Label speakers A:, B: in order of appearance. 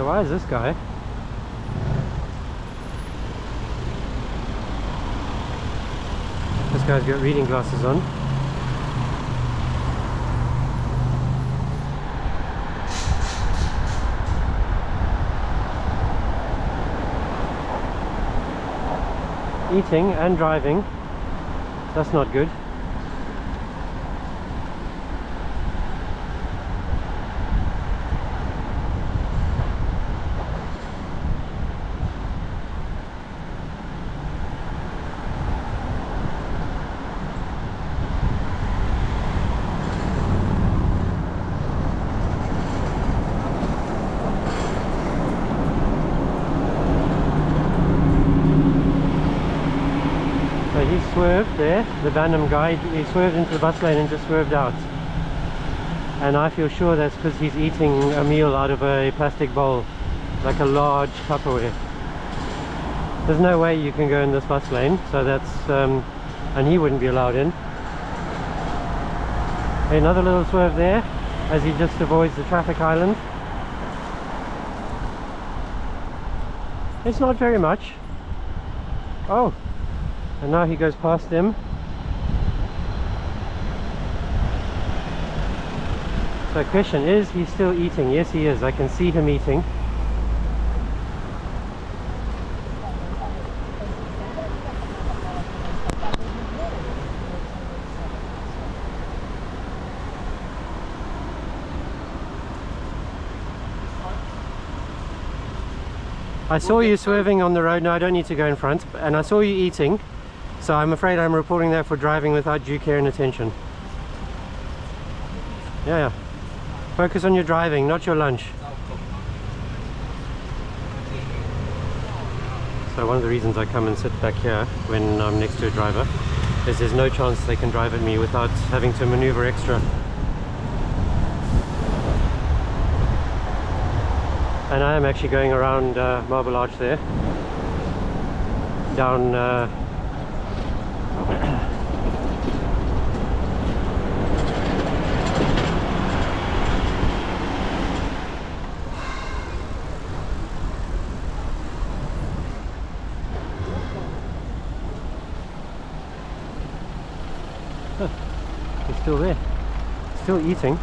A: So why is this guy? This guy's got reading glasses on. Eating and driving. That's not good. So he swerved there, the Banham guy, he swerved into the bus lane and just swerved out. And I feel sure that's because he's eating a meal out of a plastic bowl, like a large Tupperware. There's no way you can go in this bus lane, so that's, and he wouldn't be allowed in. Another little swerve there, as he just avoids the traffic island. It's not very much. Oh! And now he goes past them. So question is he still eating? Yes he is, I can see him eating. I saw you swerving on the road. No, I don't need to go in front. And I saw you eating. So I'm afraid I'm reporting that for driving without due care and attention. Yeah. Focus on your driving, not your lunch. So one of the reasons I come and sit back here when I'm next to a driver is there's no chance they can drive at me without having to maneuver extra. And I am actually going around Marble Arch there. Down he's still there, still eating.